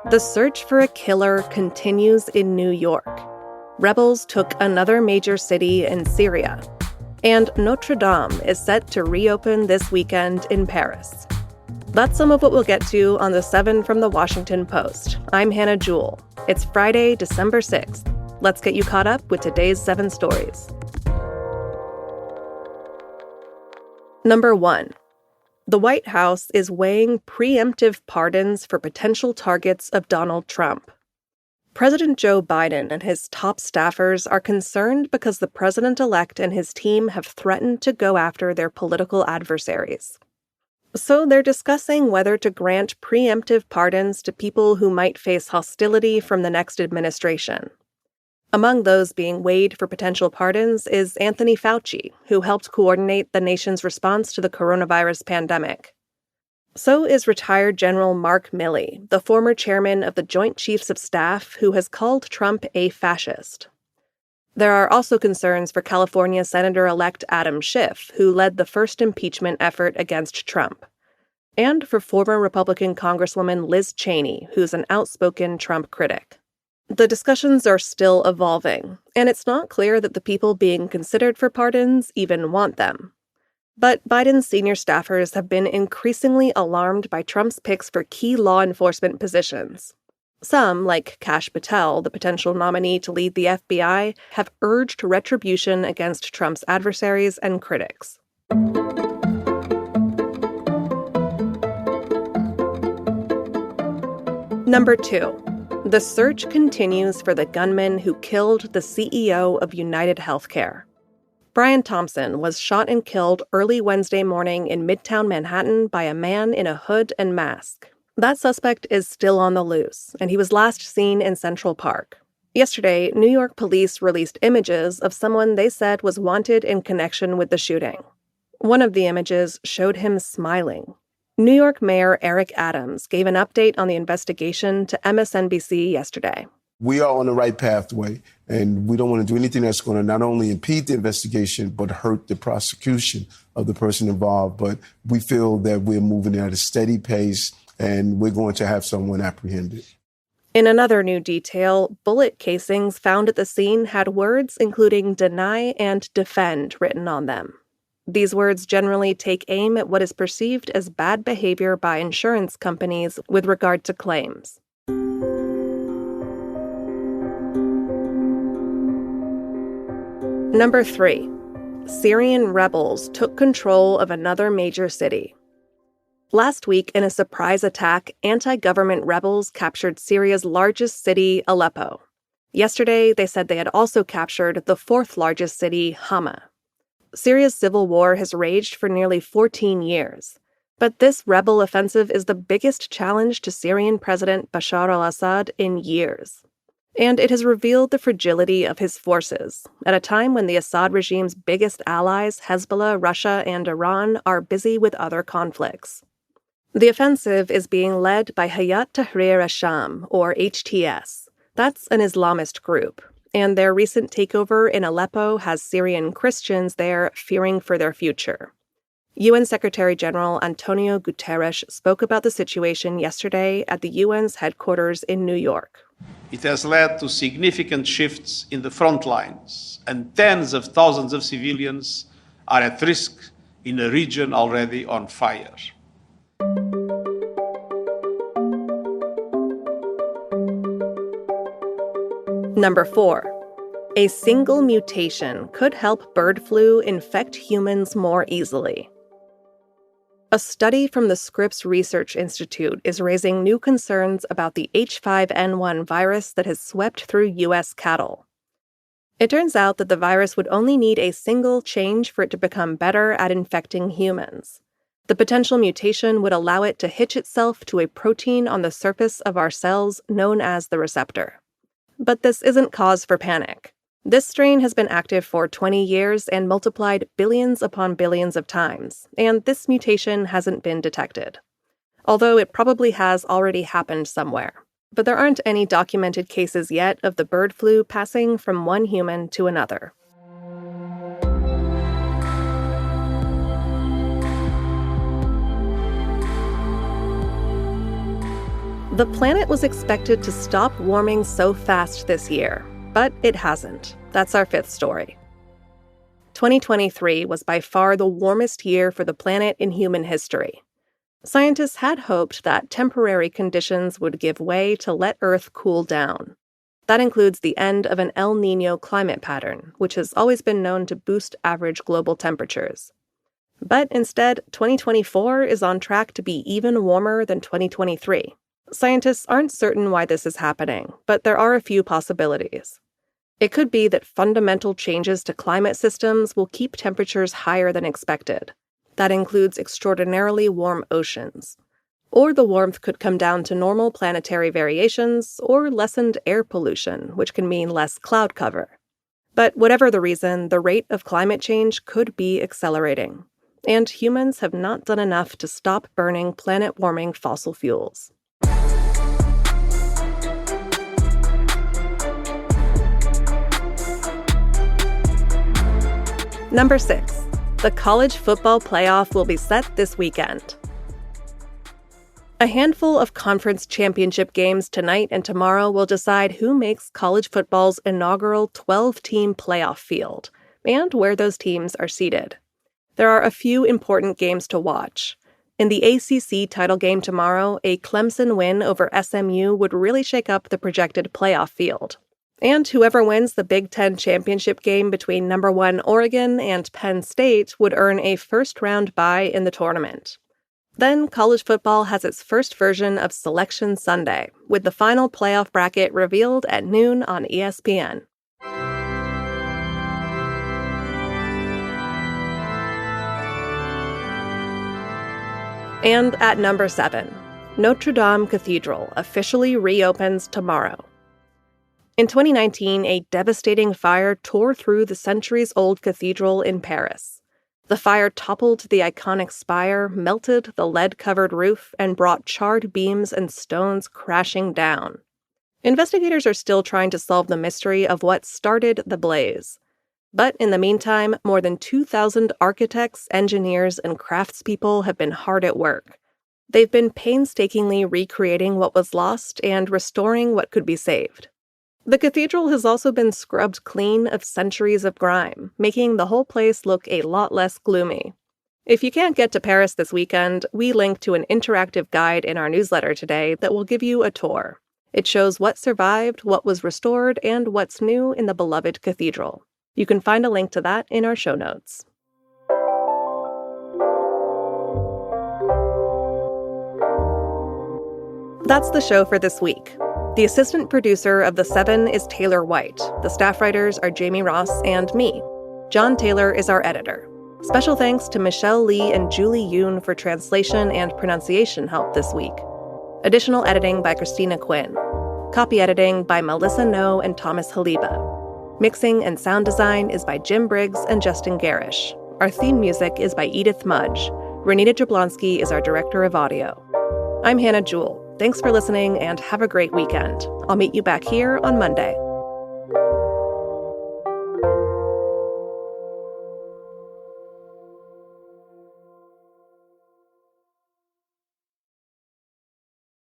The search for a killer continues in New York. Rebels took another major city in Syria. And Notre Dame is set to reopen this weekend in Paris. That's some of what we'll get to on the 7 from the Washington Post. I'm Hannah Jewell. It's Friday, December 6th. Let's get you caught up with today's 7 stories. Number 1. The White House is weighing preemptive pardons for potential targets of Donald Trump. President Joe Biden and his top staffers are concerned because the president-elect and his team have threatened to go after their political adversaries. So they're discussing whether to grant preemptive pardons to people who might face hostility from the next administration. Among those being weighed for potential pardons is Anthony Fauci, who helped coordinate the nation's response to the coronavirus pandemic. So is retired General Mark Milley, the former chairman of the Joint Chiefs of Staff, who has called Trump a fascist. There are also concerns for California Senator-elect Adam Schiff, who led the first impeachment effort against Trump, and for former Republican Congresswoman Liz Cheney, who's an outspoken Trump critic. The discussions are still evolving, and it's not clear that the people being considered for pardons even want them. But Biden's senior staffers have been increasingly alarmed by Trump's picks for key law enforcement positions. Some, like Kash Patel, the potential nominee to lead the FBI, have urged retribution against Trump's adversaries and critics. Number 2. The search continues for the gunman who killed the CEO of UnitedHealth. Brian Thompson was shot and killed early Wednesday morning in Midtown Manhattan by a man in a hood and mask. That suspect is still on the loose, and he was last seen in Central Park. Yesterday, New York police released images of someone they said was wanted in connection with the shooting. One of the images showed him smiling. New York Mayor Eric Adams gave an update on the investigation to MSNBC yesterday. We are on the right pathway, and we don't want to do anything that's going to not only impede the investigation, but hurt the prosecution of the person involved. But we feel that we're moving at a steady pace, and we're going to have someone apprehended. In another new detail, bullet casings found at the scene had words including deny and defend written on them. These words generally take aim at what is perceived as bad behavior by insurance companies with regard to claims. Number 3. Syrian rebels took control of another major city. Last week, in a surprise attack, anti-government rebels captured Syria's largest city, Aleppo. Yesterday, they said they had also captured the 4th largest city, Hama. Syria's civil war has raged for nearly 14 years. But this rebel offensive is the biggest challenge to Syrian President Bashar al-Assad in years. And it has revealed the fragility of his forces at a time when the Assad regime's biggest allies, Hezbollah, Russia, and Iran, are busy with other conflicts. The offensive is being led by Hayat Tahrir al-Sham, or HTS. That's an Islamist group, and their recent takeover in Aleppo has Syrian Christians there fearing for their future. UN Secretary General Antonio Guterres spoke about the situation yesterday at the UN's headquarters in New York. It has led to significant shifts in the front lines, and tens of thousands of civilians are at risk in a region already on fire. Number 4. A single mutation could help bird flu infect humans more easily. A study from the Scripps Research Institute is raising new concerns about the H5N1 virus that has swept through U.S. cattle. It turns out that the virus would only need a single change for it to become better at infecting humans. The potential mutation would allow it to hitch itself to a protein on the surface of our cells known as the receptor. But this isn't cause for panic. This strain has been active for 20 years and multiplied billions upon billions of times, and this mutation hasn't been detected. Although it probably has already happened somewhere. But there aren't any documented cases yet of the bird flu passing from one human to another. The planet was expected to stop warming so fast this year, but it hasn't. That's our fifth story. 2023 was by far the warmest year for the planet in human history. Scientists had hoped that temporary conditions would give way to let Earth cool down. That includes the end of an El Niño climate pattern, which has always been known to boost average global temperatures. But instead, 2024 is on track to be even warmer than 2023. Scientists aren't certain why this is happening, but there are a few possibilities. It could be that fundamental changes to climate systems will keep temperatures higher than expected. That includes extraordinarily warm oceans. Or the warmth could come down to normal planetary variations or lessened air pollution, which can mean less cloud cover. But whatever the reason, the rate of climate change could be accelerating. And humans have not done enough to stop burning planet-warming fossil fuels. Number 6. The college football playoff will be set this weekend. A handful of conference championship games tonight and tomorrow will decide who makes college football's inaugural 12-team playoff field and where those teams are seated. There are a few important games to watch. In the ACC title game tomorrow, a Clemson win over SMU would really shake up the projected playoff field. And whoever wins the Big Ten championship game between number 1 Oregon and Penn State would earn a first-round bye in the tournament. Then college football has its first version of Selection Sunday, with the final playoff bracket revealed at noon on ESPN. And at number 7, Notre Dame Cathedral officially reopens tomorrow. In 2019, a devastating fire tore through the centuries-old cathedral in Paris. The fire toppled the iconic spire, melted the lead-covered roof, and brought charred beams and stones crashing down. Investigators are still trying to solve the mystery of what started the blaze. But in the meantime, more than 2,000 architects, engineers, and craftspeople have been hard at work. They've been painstakingly recreating what was lost and restoring what could be saved. The cathedral has also been scrubbed clean of centuries of grime, making the whole place look a lot less gloomy. If you can't get to Paris this weekend, we link to an interactive guide in our newsletter today that will give you a tour. It shows what survived, what was restored, and what's new in the beloved cathedral. You can find a link to that in our show notes. That's the show for this week. The assistant producer of The Seven is Taylor White. The staff writers are Jamie Ross and me. John Taylor is our editor. Special thanks to Michelle Lee and Julie Yoon for translation and pronunciation help this week. Additional editing by Christina Quinn. Copy editing by Melissa No and Thomas Haliba. Mixing and sound design is by Jim Briggs and Justin Garish. Our theme music is by Edith Mudge. Renita Jablonski is our director of audio. I'm Hannah Jewell. Thanks for listening and have a great weekend. I'll meet you back here on Monday.